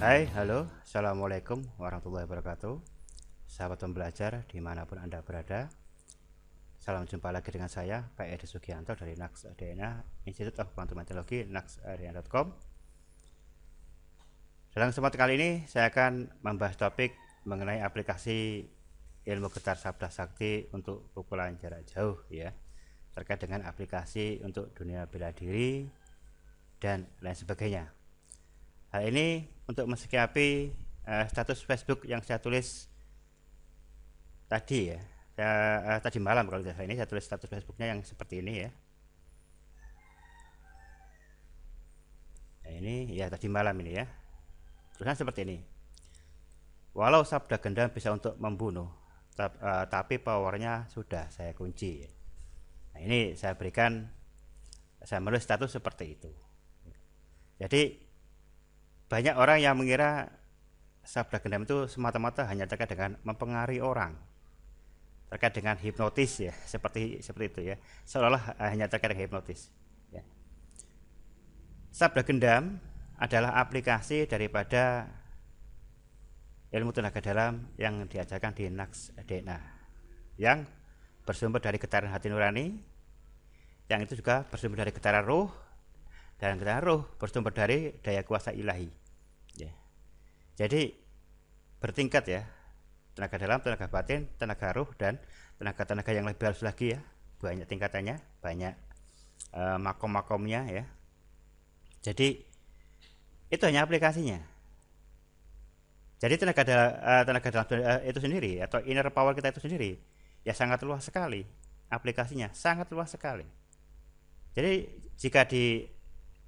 Hai, halo, Assalamualaikum warahmatullahi wabarakatuh. Sahabat pembelajar dimanapun Anda berada, salam jumpa lagi dengan saya, Pak Edi Sugianto dari Naks Arena, Institute of Quantum Technology, naksarena.com. Dalam kesempatan kali ini, saya akan membahas topik mengenai aplikasi ilmu getar sabda sakti untuk pukulan jarak jauh, ya, terkait dengan aplikasi untuk dunia bela diri dan lain sebagainya. Hal ini untuk mensikapi status Facebook yang saya tulis tadi, ya. Tadi malam kalau tidak salah, ini saya tulis status Facebooknya yang seperti ini, ya. Nah, ini ya tadi malam ini, ya. Tulisan seperti ini. Walau sabda gendam bisa untuk membunuh, tapi powernya sudah saya kunci. Nah, ini saya menulis status seperti itu. Jadi banyak orang yang mengira sabda gendam itu semata-mata hanya terkait dengan mempengaruhi orang, terkait dengan hipnotis, ya, seperti itu, ya, seolah-olah hanya terkait dengan hipnotis, ya. Sabda gendam adalah aplikasi daripada ilmu tenaga dalam yang diajarkan di Naks DNA, yang bersumber dari getaran hati nurani, yang itu juga bersumber dari getaran ruh, dan getaran ruh bersumber dari daya kuasa ilahi, ya. Jadi bertingkat, ya, tenaga dalam, tenaga batin, tenaga ruh, dan tenaga-tenaga yang lebih halus lagi, ya. Banyak tingkatannya, banyak makom-makomnya, ya. Jadi itu hanya aplikasinya. Jadi tenaga dalam itu sendiri atau inner power kita itu sendiri ya sangat luas sekali. Aplikasinya sangat luas sekali. Jadi jika di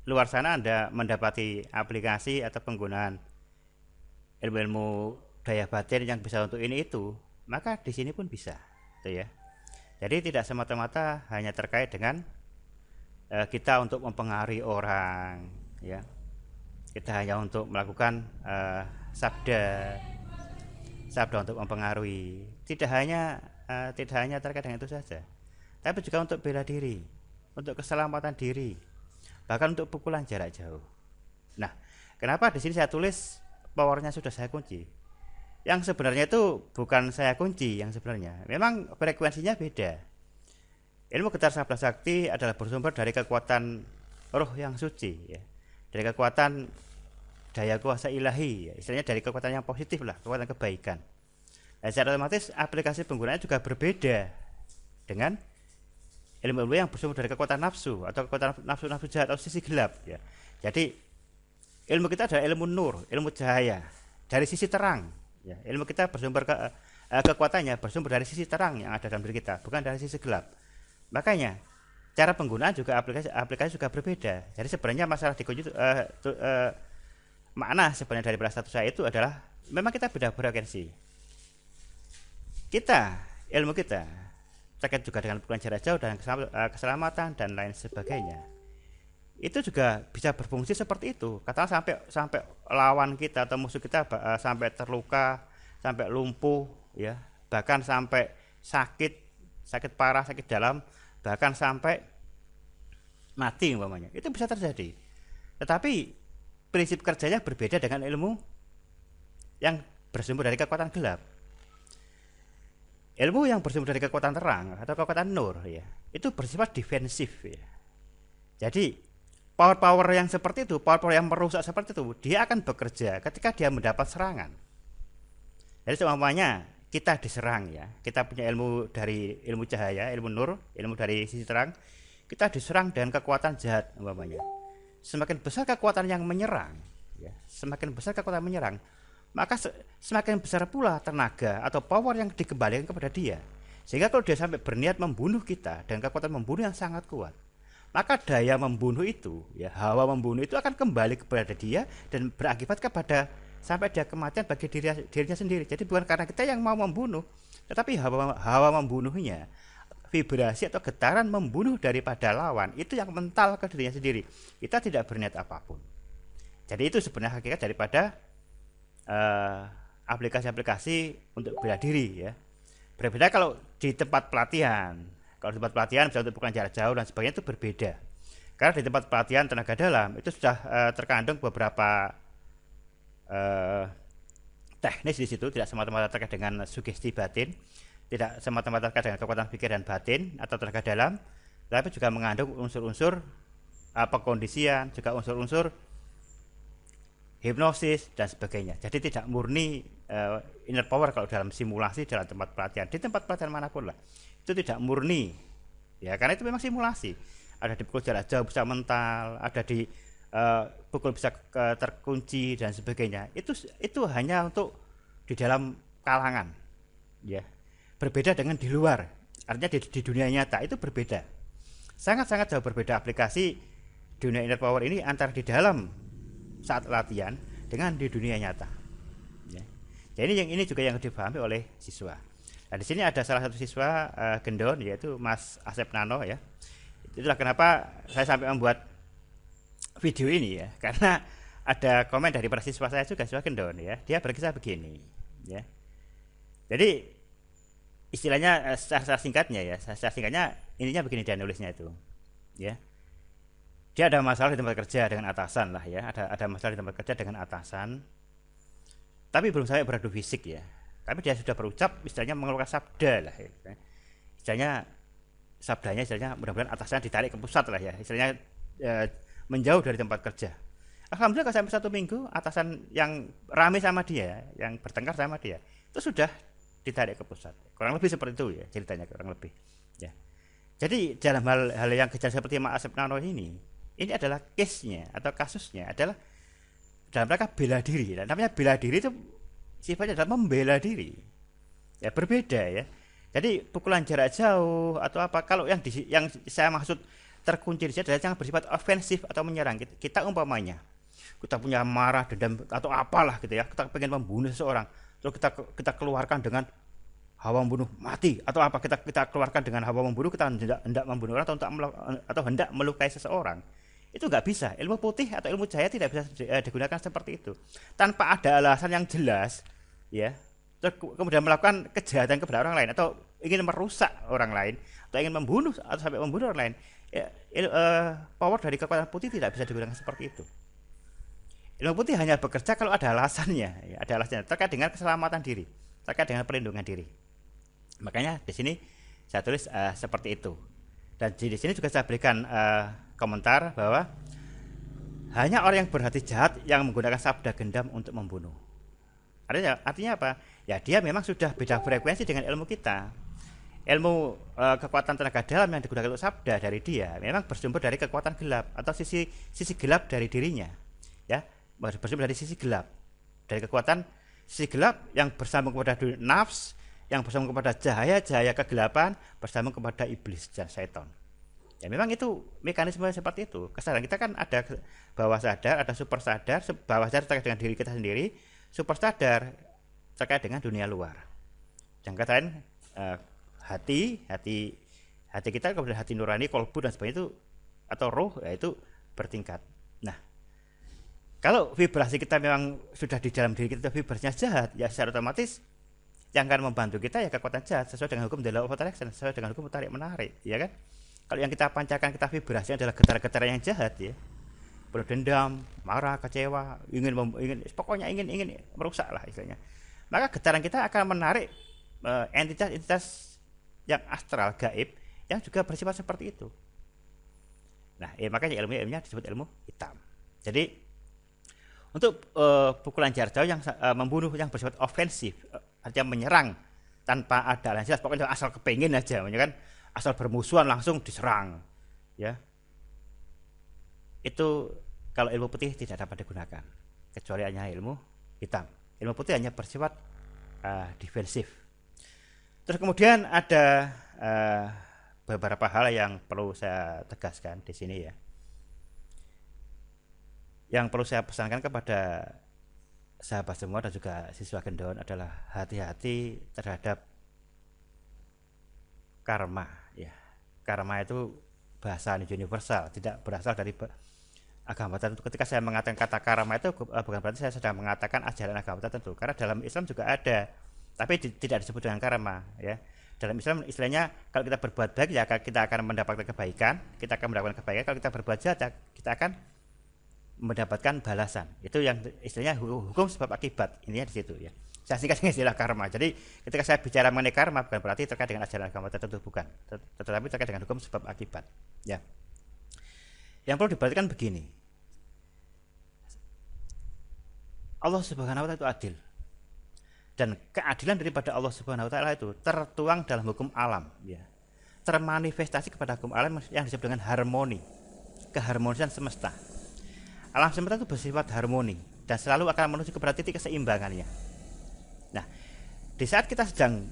luar sana Anda mendapati aplikasi atau penggunaan ilmu-ilmu daya batin yang bisa untuk ini itu, maka di sini pun bisa, gitu, ya. Jadi tidak semata-mata hanya terkait dengan kita untuk mempengaruhi orang, ya. Kita hanya untuk melakukan sabda untuk mempengaruhi. Tidak hanya terkait dengan itu saja, tapi juga untuk bela diri, untuk keselamatan diri, bahkan untuk pukulan jarak jauh. Nah, kenapa di sini saya tulis powernya sudah saya kunci? Yang sebenarnya itu bukan saya kunci, yang sebenarnya memang frekuensinya beda. Ilmu getar sabda sakti adalah bersumber dari kekuatan roh yang suci, ya, dari kekuatan daya kuasa ilahi, ya, istilahnya dari kekuatan yang positif lah, kekuatan kebaikan. Nah, secara otomatis aplikasi penggunaannya juga berbeda dengan ilmu-ilmu yang bersumber dari kekuatan nafsu atau kekuatan nafsu jahat atau sisi gelap, ya. Jadi ilmu kita adalah ilmu nur, ilmu cahaya dari sisi terang, ya. Ilmu kita kekuatannya bersumber dari sisi terang yang ada dalam diri kita, bukan dari sisi gelap. Makanya cara penggunaan juga aplikasi juga berbeda. Jadi sebenarnya masalah dikunci makna sebenarnya dari status saya itu adalah memang kita beda frekuensi. Ilmu kita terkait juga dengan pukulan jarak jauh dan keselamatan dan lain sebagainya. Itu juga bisa berfungsi seperti itu. Katakan sampai lawan kita atau musuh kita sampai terluka, sampai lumpuh, ya, bahkan sampai sakit parah, sakit dalam, bahkan sampai mati umpamanya. Itu bisa terjadi. Tetapi prinsip kerjanya berbeda dengan ilmu yang bersumber dari kekuatan gelap. Ilmu yang bersumber dari kekuatan terang atau kekuatan nur, ya, itu bersifat defensif, ya. Jadi power yang seperti itu, power yang merusak seperti itu, dia akan bekerja ketika dia mendapat serangan. Jadi seumpamanya kita diserang, ya, kita punya ilmu dari ilmu cahaya, ilmu nur, ilmu dari sisi terang, kita diserang dengan kekuatan jahat umpamanya. Semakin besar kekuatan yang menyerang, ya, semakin besar kekuatan menyerang, maka semakin besar pula tenaga atau power yang dikembalikan kepada dia. Sehingga kalau dia sampai berniat membunuh kita dengan kekuatan membunuh yang sangat kuat, maka daya membunuh itu, ya, hawa membunuh itu akan kembali kepada dia dan berakibat kepada sampai dia kematian bagi dirinya sendiri. Jadi bukan karena kita yang mau membunuh, tetapi hawa membunuhnya, vibrasi atau getaran membunuh daripada lawan itu yang mental ke dirinya sendiri. Kita tidak berniat apapun. Jadi itu sebenarnya hakikat daripada aplikasi-aplikasi untuk bela diri, ya. Berbeda kalau di tempat pelatihan. Kalau di tempat pelatihan bisa untuk pukulan jarak jauh dan sebagainya itu berbeda. Karena di tempat pelatihan tenaga dalam itu sudah terkandung beberapa eh, teknis di situ, tidak semata-mata terkait dengan sugesti batin, tidak semata-mata terkait dengan kekuatan pikiran batin atau tenaga dalam, tapi juga mengandung unsur-unsur pengkondisian, juga unsur-unsur hipnosis dan sebagainya. Jadi tidak murni inner power kalau dalam simulasi dalam tempat pelatihan, di tempat pelatihan manapun lah, itu tidak murni ya, karena itu memang simulasi. Ada dipukul jarak jauh bisa mental, ada di pukul bisa terkunci dan sebagainya. Itu hanya untuk di dalam kalangan ya, berbeda dengan di luar, artinya di dunia nyata itu berbeda, sangat-sangat jauh berbeda aplikasi dunia inner power ini antara di dalam saat latihan dengan di dunia nyata ya. Jadi ini juga yang dipahami oleh siswa. Nah, di sini ada salah satu siswa Gendon, yaitu Mas Asep Nano ya. Itulah kenapa saya sampai membuat video ini ya, karena ada komen dari para siswa saya juga, siswa Gendon ya. Dia berkisah begini ya. Jadi istilahnya secara singkatnya ya, secara singkatnya ininya begini dia nulisnya itu ya. Dia ada masalah di tempat kerja dengan atasan lah ya, ada masalah di tempat kerja dengan atasan, tapi belum sampai beradu fisik ya, tapi dia sudah berucap, istilahnya mengeluarkan sabda lah ya. Istilahnya mudah-mudahan atasannya ditarik ke pusat lah ya, istilahnya menjauh dari tempat kerja. Alhamdulillah sampai 1 minggu atasan yang rame sama dia, yang bertengkar sama dia, itu sudah ditarik ke pusat, kurang lebih seperti itu ya ceritanya, kurang lebih ya. Jadi dalam hal yang kejadian seperti Mas Asep Nano ini adalah case-nya atau kasusnya adalah dalam rangka bela diri. Dan namanya bela diri itu sifatnya adalah membela diri ya, berbeda ya. Jadi pukulan jarak jauh atau apa, kalau yang saya maksud terkunci di sini adalah yang bersifat ofensif atau menyerang. Kita umpamanya kita punya marah, dendam atau apalah gitu ya, kita pengen membunuh seseorang, terus kita keluarkan dengan hawa membunuh mati atau apa, kita keluarkan dengan hawa membunuh, kita hendak membunuh orang atau hendak melukai seseorang. Itu nggak bisa. Ilmu putih atau ilmu cahaya tidak bisa digunakan seperti itu tanpa ada alasan yang jelas ya, terus kemudian melakukan kejahatan kepada orang lain atau ingin merusak orang lain atau ingin membunuh atau sampai membunuh orang lain ya. Power dari kekuatan putih tidak bisa digunakan seperti itu. Ilmu putih hanya bekerja kalau ada alasannya ya, ada alasannya terkait dengan keselamatan diri, terkait dengan perlindungan diri. Makanya di sini saya tulis seperti itu. Dan di sini juga saya berikan komentar bahwa hanya orang yang berhati jahat yang menggunakan sabda gendam untuk membunuh. Artinya apa? Ya dia memang sudah beda frekuensi dengan ilmu kita. Ilmu kekuatan tenaga dalam yang digunakan untuk sabda dari dia memang bersumber dari kekuatan gelap atau sisi gelap dari dirinya. Ya, bersumber dari sisi gelap. Dari kekuatan sisi gelap yang bersambung kepada nafs, yang bersambung kepada cahaya kegelapan, bersambung kepada iblis dan setan. Ya memang itu mekanisme seperti itu. Kesadaran kita kan ada bawah sadar, ada super sadar. Bawah sadar terkait dengan diri kita sendiri, super sadar terkait dengan dunia luar. Yang kata lain hati kita, kemudian hati nurani, kolbu dan sebagainya itu atau roh, yaitu bertingkat. Nah, kalau vibrasi kita memang sudah di dalam diri kita vibrasinya jahat, ya secara otomatis yang akan membantu kita ya kekuatan jahat, sesuai dengan hukum the law of attraction, sesuai dengan hukum tarik menarik, ya kan? Kalau yang kita pancarkan, kita vibrasi adalah getar-getaran yang jahat ya, penuh dendam, marah, kecewa, pokoknya ingin merusak lah istilahnya, maka getaran kita akan menarik entitas yang astral gaib yang juga bersifat seperti itu. Nah makanya ilmunya disebut ilmu hitam. Jadi untuk pukulan jarak jauh yang membunuh yang bersifat ofensif, artinya menyerang tanpa ada alasan jelas, pokoknya asal kepengin aja, kan, asal bermusuhan langsung diserang ya, itu kalau ilmu putih tidak dapat digunakan kecuali hanya ilmu hitam. Ilmu putih hanya bersifat defensif. Terus kemudian ada beberapa hal yang perlu saya tegaskan di sini ya, yang perlu saya pesankan kepada sahabat semua dan juga siswa Gendon adalah hati-hati terhadap karma ya. Karma itu bahasa universal, tidak berasal dari agama tertentu. Ketika saya mengatakan kata karma itu bukan berarti saya sedang mengatakan ajaran agama tertentu, karena dalam Islam juga ada, tapi tidak disebut dengan karma ya. Dalam Islam istilahnya kalau kita berbuat baik ya kita akan mendapatkan kebaikan, kalau kita berbuat jahat ya kita akan mendapatkan balasan. Itu yang istilahnya hukum sebab akibat, ininya di situ ya. Saya singkat dengan istilah karma. Jadi ketika saya bicara mengenai karma bukan berarti terkait dengan ajaran agama tertentu, bukan, tetapi terkait dengan hukum sebab akibat ya. Yang perlu diperhatikan begini, Allah Subhanahu wa taala itu adil, dan keadilan daripada Allah Subhanahu wa taala itu tertuang dalam hukum alam ya, termanifestasi kepada hukum alam yang disebut dengan harmoni, keharmonisan semesta. Alam semesta itu bersifat harmoni dan selalu akan menuju kepada titik keseimbangannya. Nah, di saat kita sedang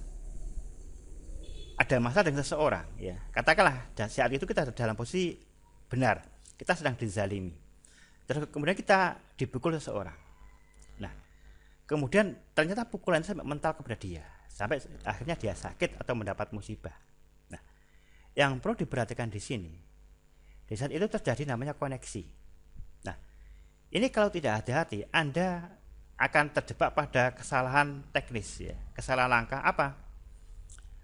ada masalah dengan seseorang ya, katakanlah saat itu kita dalam posisi benar, kita sedang dizalimi, terus kemudian kita dipukul seseorang. Nah, kemudian ternyata pukulan sampai mental kepada dia, sampai akhirnya dia sakit atau mendapat musibah. Nah, yang perlu diperhatikan di sini, di saat itu terjadi namanya koneksi. Nah, ini kalau tidak hati-hati, Anda akan terjebak pada kesalahan teknis ya, kesalahan langkah apa?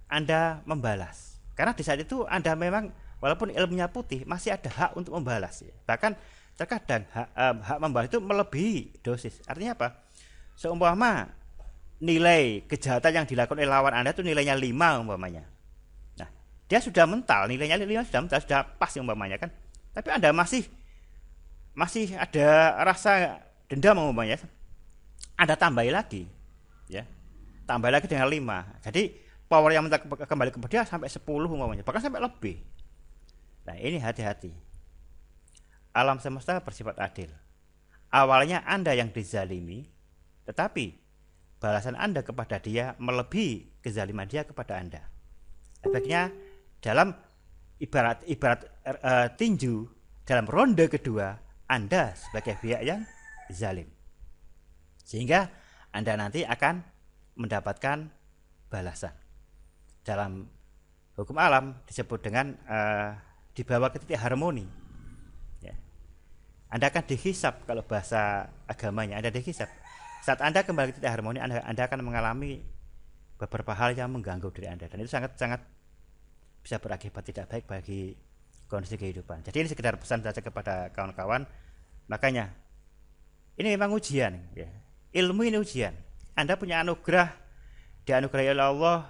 Anda membalas. Karena di saat itu Anda memang walaupun ilmunya putih masih ada hak untuk membalas ya. Bahkan terkadang hak membalas itu melebihi dosis. Artinya apa? Seumpama nilai kejahatan yang dilakukan oleh lawan Anda itu nilainya 5 umpamanya. Nah, dia sudah mental, nilainya 5 sudah mental, sudah pas umpamanya kan. Tapi Anda masih ada rasa dendam umpamanya. Anda tambahi lagi ya. Tambah lagi dengan 5. Jadi power yang minta kembali kepada dia sampai 10 umpamanya, bahkan sampai lebih. Nah, ini hati-hati. Alam semesta bersifat adil. Awalnya Anda yang dizalimi, tetapi balasan Anda kepada dia melebihi kezaliman dia kepada Anda. Efeknya dalam ibarat tinju dalam ronde kedua, Anda sebagai pihak yang zalim. Sehingga Anda nanti akan mendapatkan balasan. Dalam hukum alam disebut dengan dibawa ke titik harmoni ya. Anda akan dihisab, kalau bahasa agamanya Anda dihisab. Saat Anda kembali ke titik harmoni, Anda akan mengalami beberapa hal yang mengganggu diri Anda, dan itu sangat bisa berakibat tidak baik bagi kondisi kehidupan. Jadi ini sekedar pesan saja kepada kawan-kawan. Makanya ini memang ujian ya. Ilmu ini ujian. Anda punya anugerah, dianugerahi oleh Allah,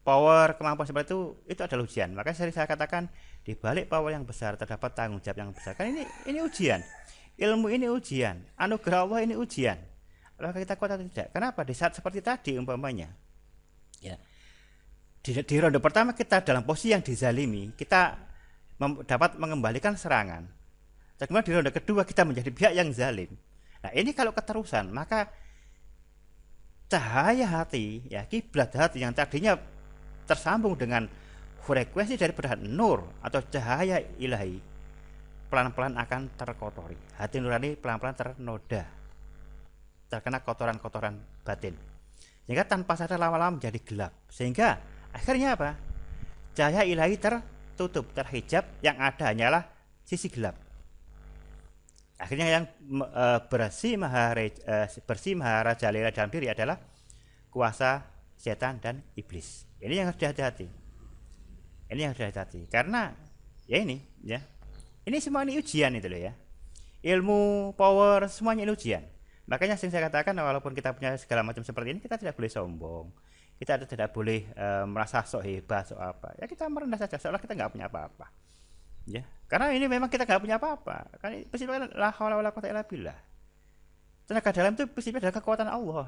power, kemampuan seperti itu adalah ujian. Makanya sering saya katakan, di balik power yang besar terdapat tanggung jawab yang besar. Kan ini ujian. Ilmu ini ujian. Anugerah Allah ini ujian. Apakah kita kuat atau tidak? Kenapa? Di saat seperti tadi umpamanya ya, di ronde pertama kita dalam posisi yang dizalimi, kita dapat mengembalikan serangan. Dan kemudian di ronde kedua kita menjadi pihak yang zalim. Nah, ini kalau keterusan, maka cahaya hati ya, kiblat hati yang tadinya tersambung dengan frekuensi daripada nur atau cahaya ilahi, pelan-pelan akan terkotori. Hati nurani pelan-pelan ternoda, terkena kotoran-kotoran batin, sehingga tanpa sadar lama-lama menjadi gelap. Sehingga akhirnya apa? Cahaya ilahi tertutup, terhijab, yang ada hanyalah sisi gelap. Akhirnya yang bersih maharajalela dalam diri adalah kuasa setan dan iblis. Ini yang harus hati-hati. Ini yang harus hati-hati. Karena ya ini ya. Ini semua ini ujian itu loh ya. Ilmu, power, semuanya ini ujian. Makanya saya katakan, walaupun kita punya segala macam seperti ini, kita tidak boleh sombong. Kita tidak boleh merasa sok hebat, sok apa. Ya kita merendah saja, seolah kita nggak punya apa-apa. Ya, karena ini memang kita nggak punya apa-apa. Kan prinsipnya la haula wala quwata illa billah. Tenaga dalam itu prinsipnya adalah kekuatan Allah,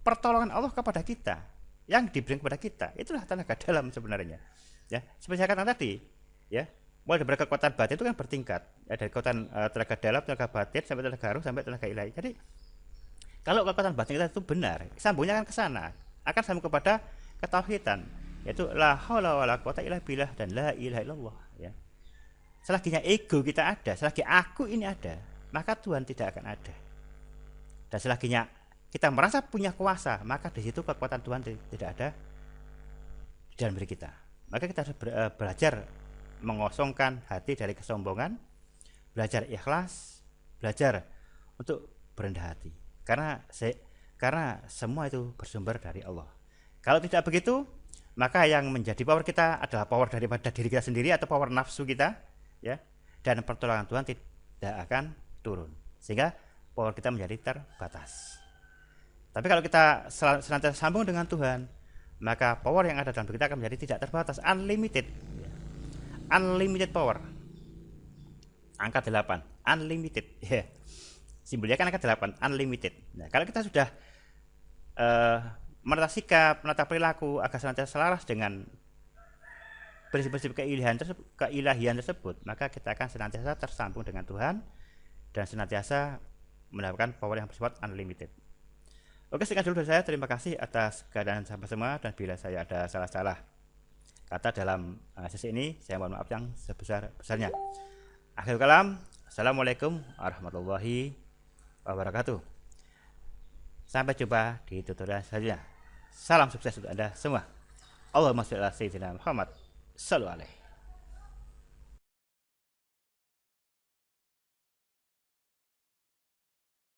pertolongan Allah kepada kita, yang diberikan kepada kita. Itulah tenaga dalam sebenarnya. Ya, seperti saya katakan tadi, ya, mulai dari kekuatan batin itu kan bertingkat. Ya, dari kekuatan tenaga dalam, tenaga batin, sampai tenaga ruh, sampai tenaga ilahi. Jadi kalau kekuatan batin kita itu benar, sambungnya akan ke sana, akan sambung kepada ketauhidan, yaitu la haula wala quwata illa billah dan la ilaha illallah. Ya. Selaginya ego kita ada, selagi aku ini ada, maka Tuhan tidak akan ada. Dan selaginya kita merasa punya kuasa, maka di situ kekuatan Tuhan tidak ada di dalam diri kita. Maka kita harus belajar mengosongkan hati dari kesombongan, belajar ikhlas, belajar untuk berendah hati. Karena semua itu bersumber dari Allah. Kalau tidak begitu, maka yang menjadi power kita adalah power daripada diri kita sendiri atau power nafsu kita. Ya, dan pertolongan Tuhan tidak akan turun. sehingga power kita menjadi terbatas. Tapi kalau kita senantiasa sambung dengan Tuhan, maka power yang ada dalam diri kita akan menjadi tidak terbatas, unlimited. Unlimited power. Angka 8, unlimited. Yeah. Simbolnya kan angka 8, unlimited. Nah, kalau kita sudah menata sikap, menata perilaku agar senantiasa selaras dengan prinsip-prinsip keilahian tersebut, maka kita akan senantiasa tersambung dengan Tuhan dan senantiasa mendapatkan power yang bersifat unlimited. Oke, sekian dulu dari saya. Terima kasih atas keadaan sahabat semua, dan bila saya ada salah-salah kata dalam sesi ini, saya mohon maaf yang sebesar-besarnya. Akhirul kalam, assalamualaikum warahmatullahi wabarakatuh. Sampai jumpa di tutorial selanjutnya. Salam sukses untuk Anda semua. Allahumma sholli ala sayyidina Muhammad sallallahu alaihi